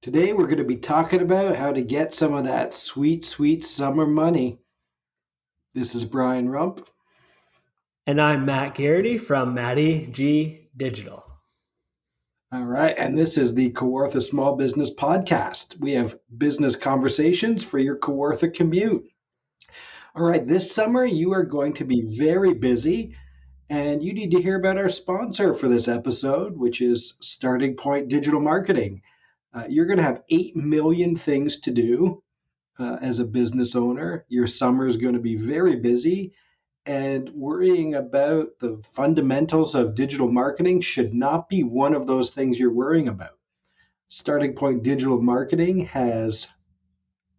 Today, we're going to be talking about how to get some of that sweet, sweet summer money. This is Brian Rump. And I'm Matt Garrity from Matty G Digital. All right. And this is the Kawartha Small Business Podcast. We have business conversations for your Kawartha commute. All right. This summer, you are going to be very busy, and you need to hear about our sponsor for this episode, which is Starting Point Digital Marketing. You're going to have 8 million things to do as a business owner. Your summer is going to be very busy, and worrying about the fundamentals of digital marketing should not be one of those things you're worrying about. Starting Point Digital Marketing has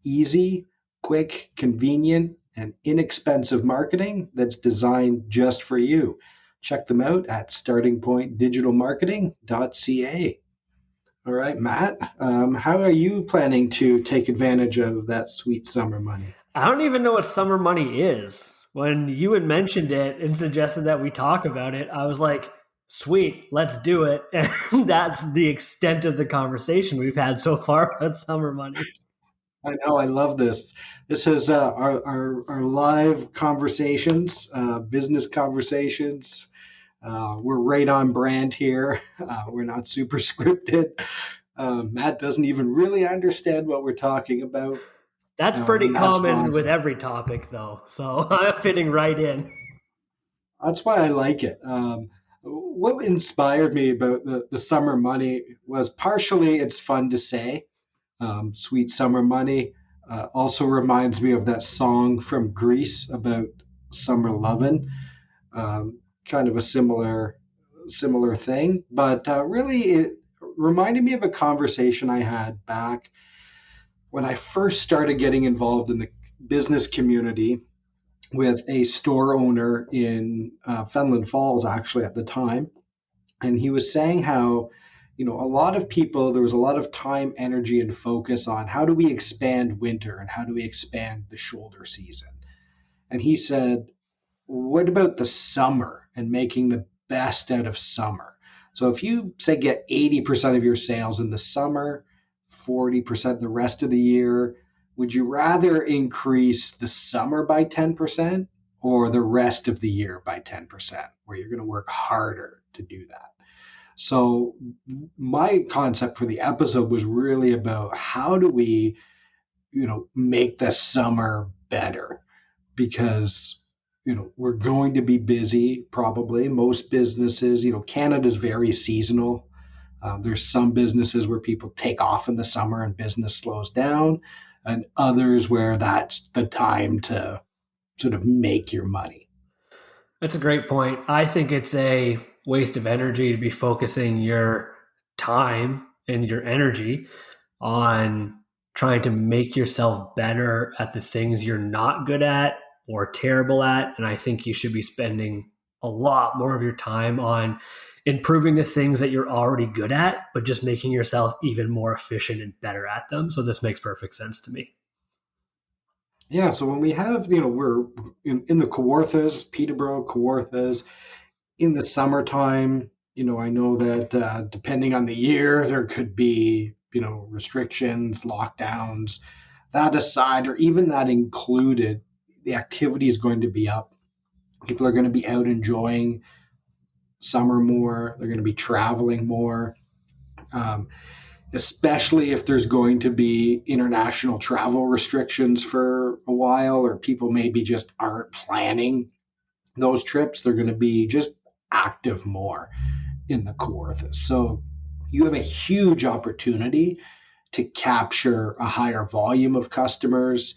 easy, quick, convenient, and inexpensive marketing that's designed just for you. Check them out at startingpointdigitalmarketing.ca. All right, Matt, how are you planning to take advantage of that sweet summer money? I don't even know what summer money is. When you had mentioned it and suggested that we talk about it, I was like, sweet, let's do it. And that's the extent of the conversation we've had so far about summer money. I know, I love this. This is our live conversations, business conversations. We're right on brand here. We're not super scripted. Matt doesn't even really understand what we're talking about. That's pretty And that's why common with every topic, though. So I'm fitting right in. I like it. What inspired me about the summer money was partially it's fun to say. Sweet Summer Money also reminds me of that song from Greece about summer lovin'. Kind of a similar thing, but really it reminded me of a conversation I had back when I first started getting involved in the business community with a store owner in Fenland Falls, actually at the time, and he was saying how a lot of people, there was a lot of time, energy, and focus on how do we expand winter and how do we expand the shoulder season. And he said, what about the summer and making the best out of summer? So if you say get 80% of your sales in the summer, 40% the rest of the year, would you rather increase the summer by 10% or the rest of the year by 10%, where you're going to work harder to do that? So my concept for the episode was really about how do we, make the summer better, because we're going to be busy probably. Most businesses, Canada's very seasonal. There's some businesses where people take off in the summer and business slows down, and others where that's the time to sort of make your money. That's a great point. I think it's a waste of energy to be focusing your time and your energy on trying to make yourself better at the things you're not good at or terrible at. And I think you should be spending a lot more of your time on improving the things that you're already good at, but just making yourself even more efficient and better at them. So this makes perfect sense to me. Yeah, so when we have, we're in the Kawarthas, Peterborough Kawarthas, in the summertime, I know that depending on the year, there could be, restrictions, lockdowns. That aside, or even that included, the activity is going to be up. People are going to be out enjoying summer more. They're going to be traveling more, um, especially if there's going to be international travel restrictions for a while, or people maybe just aren't planning those trips. They're going to be just active more in the Kawarthas. So you have a huge opportunity to capture a higher volume of customers.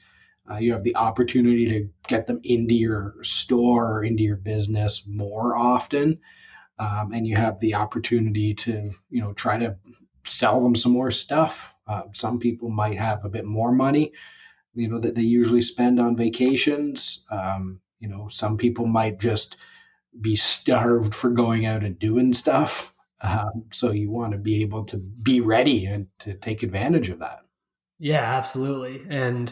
You have the opportunity to get them into your store or into your business more often. And you have the opportunity to, try to sell them some more stuff. Some people might have a bit more money, that they usually spend on vacations. Some people might just be starved for going out and doing stuff. So you want to be able to be ready and to take advantage of that. Yeah, absolutely. And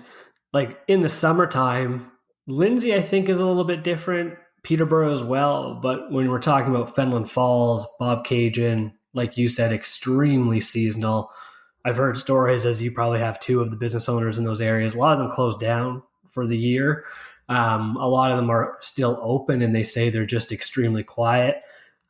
like in the summertime, Lindsay, I think, is a little bit different. Peterborough as well. But when we're talking about Fenland Falls, Bob Cajun, like you said, extremely seasonal. I've heard stories, as you probably have too, of the business owners in those areas. A lot of them closed down for the year. A lot of them are still open, and they say they're just extremely quiet.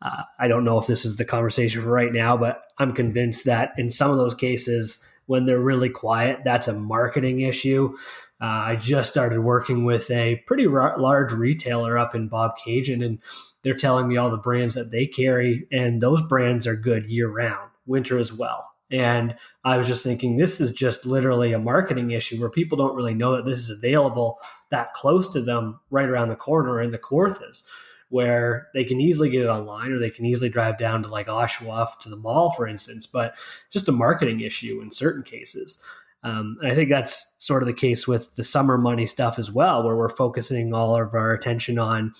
I don't know if this is the conversation for right now, but I'm convinced that in some of those cases, when they're really quiet, that's a marketing issue. I just started working with a pretty large retailer up in Bobcaygeon, and they're telling me all the brands that they carry, and those brands are good year round, winter as well. And I was just thinking, this is just literally a marketing issue where people don't really know that this is available that close to them right around the corner in the Kawarthas, where they can easily get it online or they can easily drive down to like Oshawa to the mall, for instance, but just a marketing issue in certain cases. And I think that's sort of the case with the summer money stuff as well, where we're focusing all of our attention on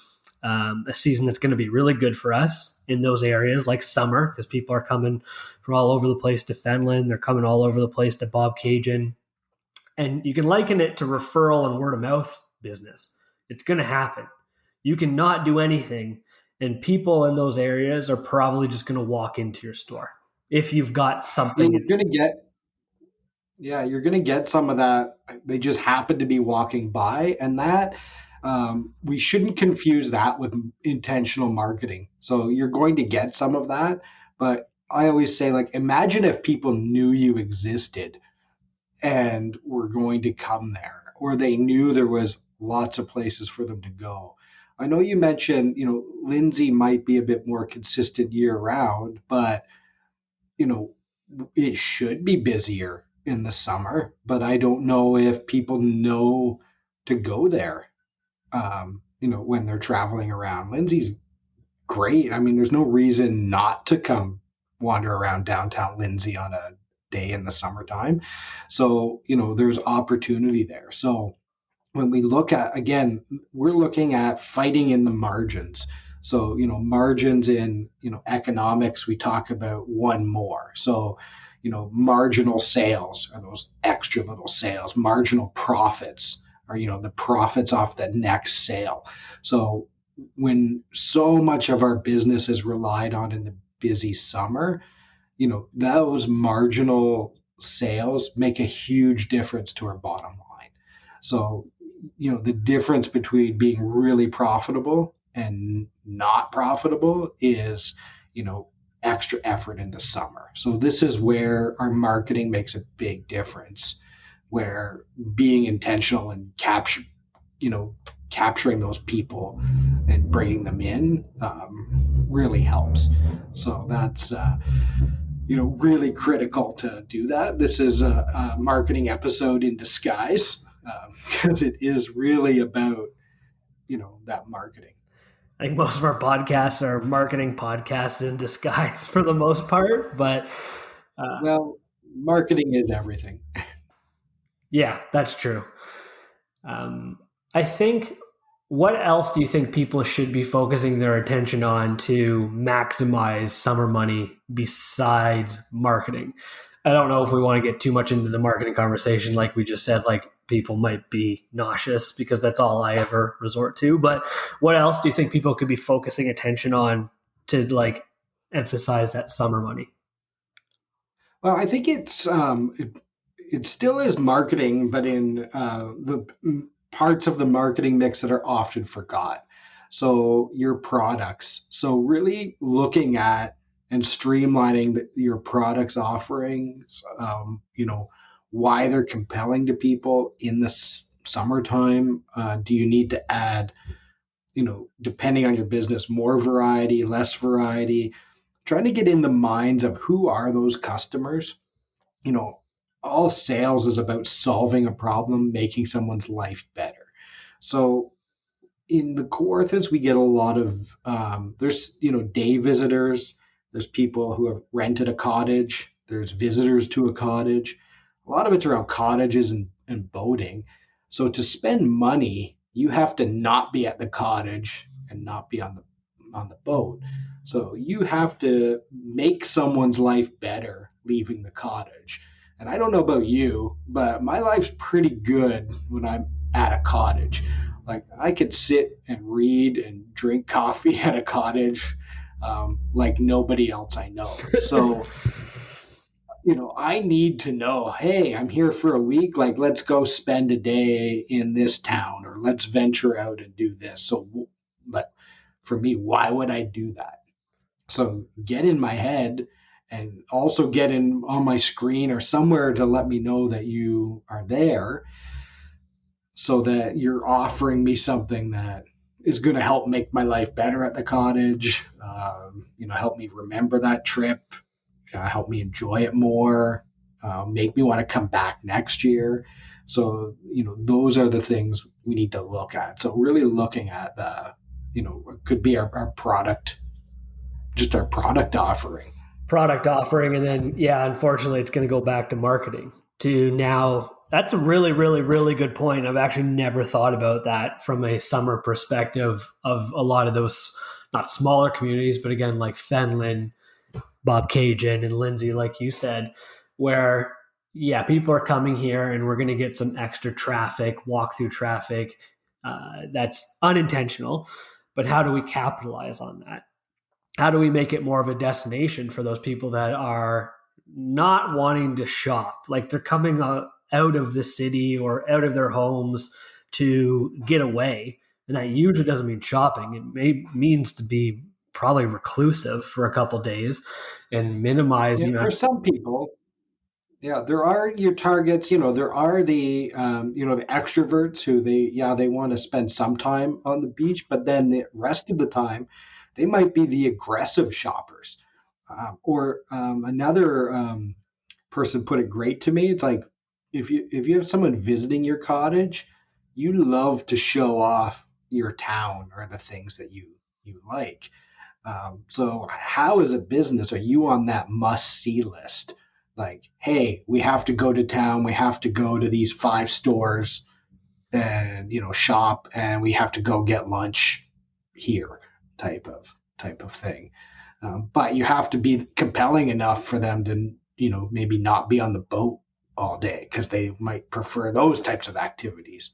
a season that's going to be really good for us in those areas like summer, because people are coming from all over the place to Fenland. They're coming all over the place to Bobcaygeon. And you can liken it to referral and word of mouth business. It's going to happen. You cannot do anything, and people in those areas are probably just going to walk into your store if you've got something. You're going to get some of that. They just happen to be walking by, and that we shouldn't confuse that with intentional marketing. So you're going to get some of that, but I always say, like, imagine if people knew you existed and were going to come there, or they knew there was lots of places for them to go. I know you mentioned, Lindsay might be a bit more consistent year round, but, it should be busier in the summer, but I don't know if people know to go there, when they're traveling around. Lindsay's great. I mean, there's no reason not to come wander around downtown Lindsay on a day in the summertime. So, there's opportunity there. So when we look at, again, we're looking at fighting in the margins. So, margins in, economics, we talk about one more. So, marginal sales are those extra little sales. Marginal profits are, the profits off the next sale. So when so much of our business is relied on in the busy summer, those marginal sales make a huge difference to our bottom line. So, the difference between being really profitable and not profitable is, extra effort in the summer. So this is where our marketing makes a big difference, where being intentional and capturing those people and bringing them in really helps. So that's really critical to do that. This is a marketing episode in disguise, because it is really about that marketing. I think most of our podcasts are marketing podcasts in disguise for the most part, but marketing is everything. Yeah, that's true. I think, what else do you think people should be focusing their attention on to maximize summer money besides marketing? I don't know if we want to get too much into the marketing conversation. Like we just said, like, people might be nauseous because that's all I ever resort to. But what else do you think people could be focusing attention on to like emphasize that summer money? Well, I think it still is marketing, but in the parts of the marketing mix that are often forgot. So your products. So really looking at and streamlining your products offerings, why they're compelling to people in the summertime. Do you need to add, depending on your business, more variety, less variety? Trying to get in the minds of who are those customers. All sales is about solving a problem, making someone's life better. So in the Kawarthas, we get a lot of, there's, day visitors. There's people who have rented a cottage. There's visitors to a cottage. A lot of it's around cottages and boating. So to spend money, you have to not be at the cottage and not be on the boat. So you have to make someone's life better leaving the cottage. And I don't know about you, but my life's pretty good when I'm at a cottage. Like, I could sit and read and drink coffee at a cottage like nobody else I know. So I need to know, hey, I'm here for a week. Like, let's go spend a day in this town or let's venture out and do this. So, but for me, why would I do that? So, get in my head and also get in on my screen or somewhere to let me know that you are there so that you're offering me something that is going to help make my life better at the cottage, help me remember that trip, help me enjoy it more, make me want to come back next year. So, those are the things we need to look at. So, really looking at it could be our product, just our product offering. And then yeah, unfortunately it's going to go back to marketing to now. That's a really, really, really good point. I've actually never thought about that from a summer perspective of a lot of those, not smaller communities, but again, like Fenland, Bobcaygeon, and Lindsay, like you said, where yeah, people are coming here and we're going to get some extra traffic, walk through traffic. That's unintentional, but how do we capitalize on that? How do we make it more of a destination for those people that are not wanting to shop? Like they're coming out of the city or out of their homes to get away. And that usually doesn't mean shopping. Means to be probably reclusive for a couple days and minimize Yeah, the for amount. some people, yeah, there are your targets. There are the extroverts who they want to spend some time on the beach, but then the rest of the time, they might be the aggressive shoppers. Or another person put it great to me. It's like if you have someone visiting your cottage, you love to show off your town or the things that you like. So, how as a business are you on that must see list? Like, hey, we have to go to town, we have to go to these 5 stores and shop, and we have to go get lunch here, type of thing. But you have to be compelling enough for them to maybe not be on the boat all day because they might prefer those types of activities.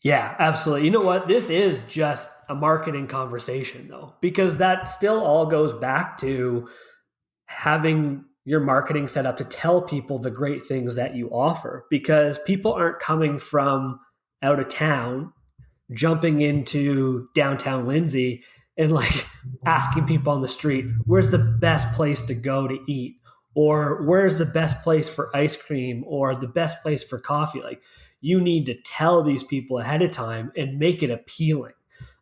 Yeah, absolutely. You know what? This is just a marketing conversation, though, because that still all goes back to having your marketing set up to tell people the great things that you offer because people aren't coming from out of town jumping into downtown Lindsay and like asking people on the street, where's the best place to go to eat? Or where's the best place for ice cream or the best place for coffee? Like, you need to tell these people ahead of time and make it appealing.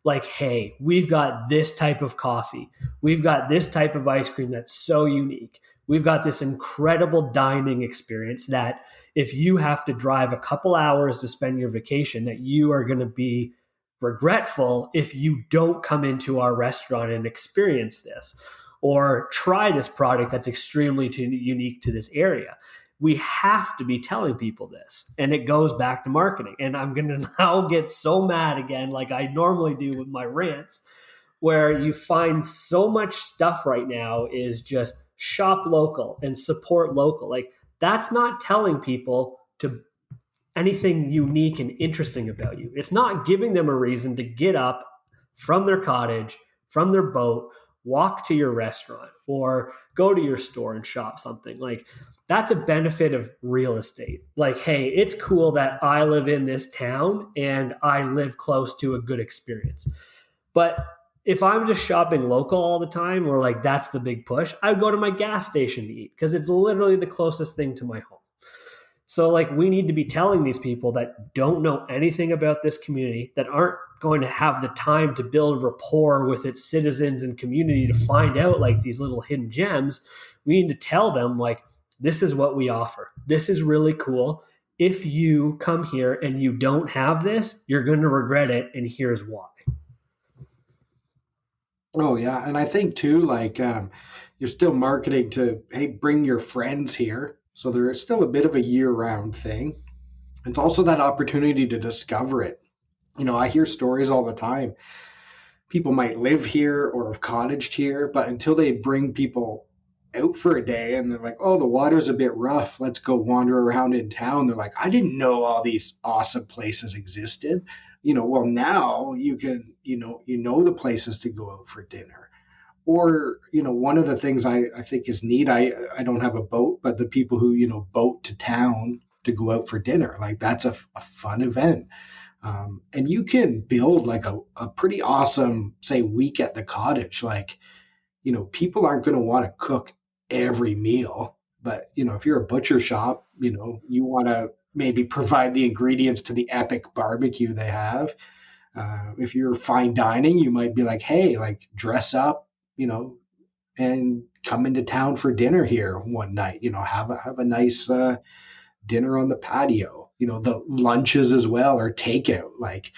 Like, hey, we've got this type of coffee. We've got this type of ice cream that's so unique. We've got this incredible dining experience that if you have to drive a couple hours to spend your vacation, that you are going to be regretful if you don't come into our restaurant and experience this or try this product that's extremely unique to this area. We have to be telling people this. And it goes back to marketing. And I'm going to now get so mad again, like I normally do with my rants, where you find so much stuff right now is just shop local and support local. Like, that's not telling people to anything unique and interesting about you. It's not giving them a reason to get up from their cottage, from their boat, walk to your restaurant or go to your store and shop something. Like, that's a benefit of real estate. Like, hey, it's cool that I live in this town and I live close to a good experience. But if I'm just shopping local all the time, or like that's the big push, I would go to my gas station to eat because it's literally the closest thing to my home. So, like, we need to be telling these people that don't know anything about this community, that aren't going to have the time to build rapport with its citizens and community to find out like these little hidden gems. We need to tell them, like, this is what we offer. This is really cool. If you come here and you don't have this, you're going to regret it. And here's why. Oh yeah, and I think too, like you're still marketing to, hey, bring your friends here. So there is still a bit of a year-round thing. It's also that opportunity to discover it. I hear stories all the time. People might live here or have cottaged here, but until they bring people out for a day and they're like, oh, the water's a bit rough, let's go wander around in town. They're like, I didn't know all these awesome places existed. Well, now you can, the places to go out for dinner. Or, one of the things I think is neat, I don't have a boat, but the people who, boat to town to go out for dinner, like that's a fun event. And you can build like a pretty awesome, say, week at the cottage. Like, people aren't going to want to cook every meal, but, if you're a butcher shop, you want to maybe provide the ingredients to the epic barbecue they have. If you're fine dining, you might be like, hey, like dress up, you know, and come into town for dinner here one night. Have a nice dinner on the patio. The lunches as well or takeout. Like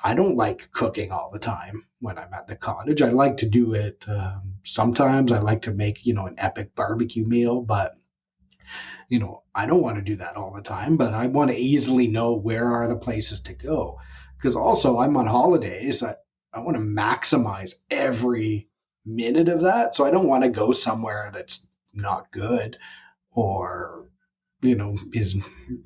I don't like cooking all the time when I'm at the cottage. I like to do it sometimes. I like to make an epic barbecue meal, but I don't want to do that all the time. But I want to easily know where are the places to go because also I'm on holidays. I want to maximize every minute of that. So I don't want to go somewhere that's not good or is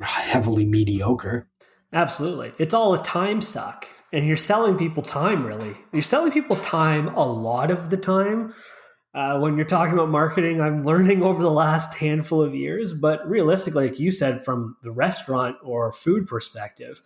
heavily mediocre. Absolutely. It's all a time suck. And you're selling people time, really. You're selling people time a lot of the time. When you're talking about marketing, I'm learning over the last handful of years. But realistically, like you said, from the restaurant or food perspective,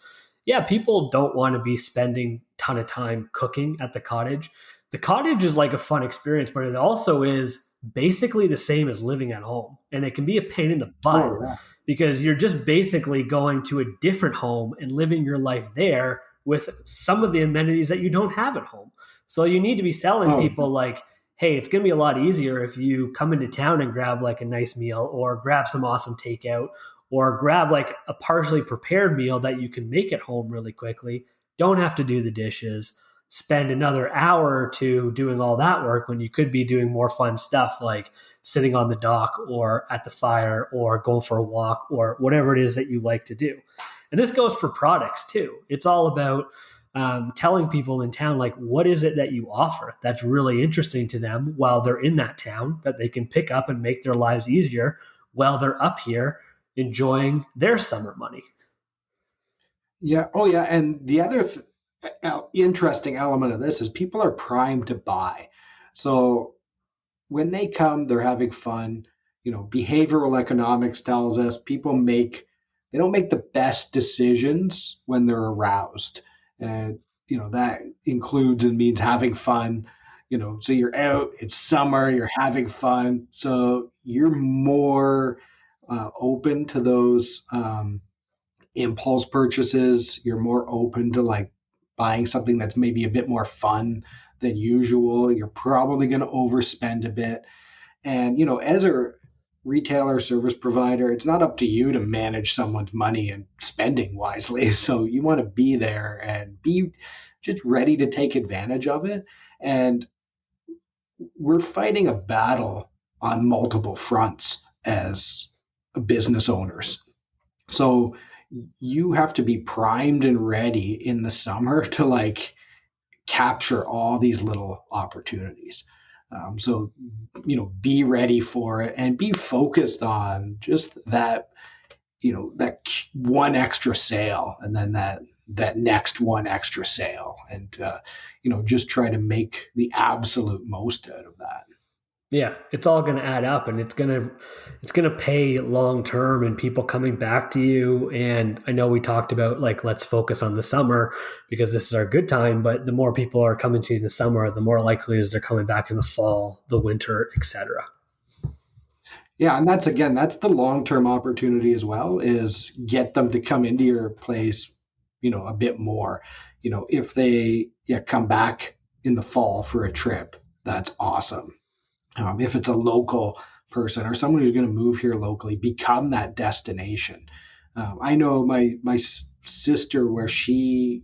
yeah, people don't want to be spending a ton of time cooking at the cottage. The cottage is like a fun experience, but it also is basically the same as living at home. And it can be a pain in the butt Oh yeah. because you're just basically going to a different home and living your life there with some of the amenities that you don't have at home. So you need to be selling Oh people like, hey, it's going to be a lot easier if you come into town and grab like a nice meal or grab some awesome takeout or grab like a partially prepared meal that you can make at home really quickly. Don't have to do the dishes. Spend another hour or two doing all that work when you could be doing more fun stuff like sitting on the dock or at the fire or going for a walk or whatever it is that you like to do. And this goes for products too. It's all about telling people in town, like, what is it that you offer that's really interesting to them while they're in that town that they can pick up and make their lives easier while they're up here enjoying their summer money. yeah. Oh yeah. And the other interesting element of this is people are primed to buy. So when they come, they're having fun. Behavioral economics tells us they don't make the best decisions when they're aroused. And, that includes and means having fun. So you're out, it's summer, you're having fun. So you're more open to those impulse purchases. You're more open to like buying something that's maybe a bit more fun than usual. You're probably going to overspend a bit. And, as a retailer service provider, it's not up to you to manage someone's money and spending wisely. So you want to be there and be just ready to take advantage of it. And we're fighting a battle on multiple fronts as business owners. So you have to be primed and ready in the summer to like capture all these little opportunities. So, be ready for it and be focused on just that, that one extra sale and then that next one extra sale and, just try to make the absolute most out of that. Yeah, it's all going to add up and it's going to pay long term and people coming back to you. And I know we talked about like let's focus on the summer because this is our good time, but the more people are coming to you in the summer, the more likely is they're coming back in the fall, the winter, etc. Yeah, and that's the long-term opportunity as well is get them to come into your place, a bit more. If they come back in the fall for a trip, that's awesome. If it's a local person or someone who's going to move here locally, become that destination. I know my sister where she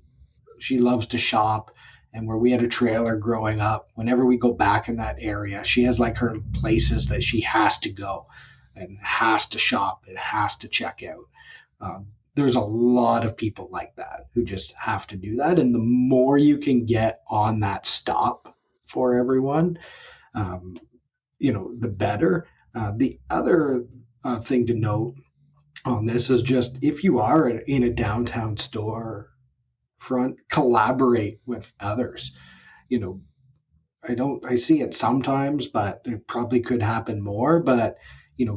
loves to shop and where we had a trailer growing up. Whenever we go back in that area, she has like her places that she has to go and has to shop and has to check out. There's a lot of people like that who just have to do that, and the more you can get on that stop for everyone, um, the better. The other thing to note on this is just if you are in a downtown store front, collaborate with others. You know, I see it sometimes, but it probably could happen more. But,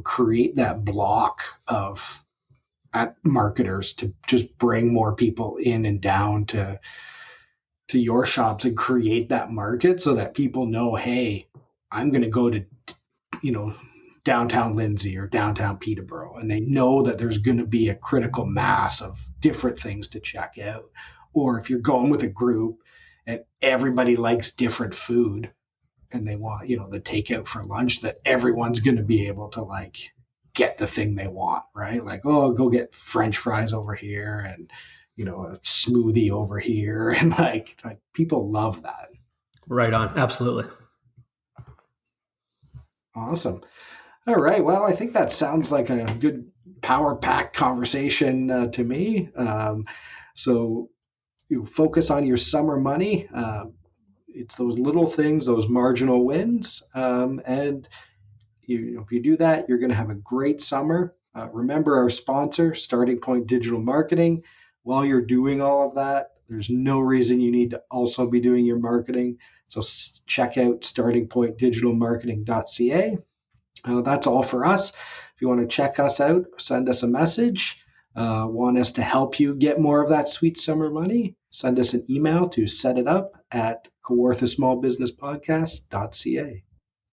create that block of at marketers to just bring more people in and down to your shops and create that market so that people know, hey, I'm going to go to, you know, downtown Lindsay or downtown Peterborough, and they know that there's going to be a critical mass of different things to check out. Or if you're going with a group and everybody likes different food and they want, the takeout for lunch, that everyone's going to be able to like get the thing they want, right? Like, oh, go get French fries over here and, a smoothie over here. And like people love that. Right on. Absolutely. Awesome. All right. Well, I think that sounds like a good power pack conversation to me. So you focus on your summer money. It's those little things, those marginal wins. And if you do that, you're going to have a great summer. Remember our sponsor, Starting Point Digital Marketing. While you're doing all of that, there's no reason you need to also be doing your marketing. So check out startingpointdigitalmarketing.ca. That's all for us. If you want to check us out, send us a message. Want us to help you get more of that sweet summer money? Send us an email to set it up at kawarthasmallbusinesspodcast.ca.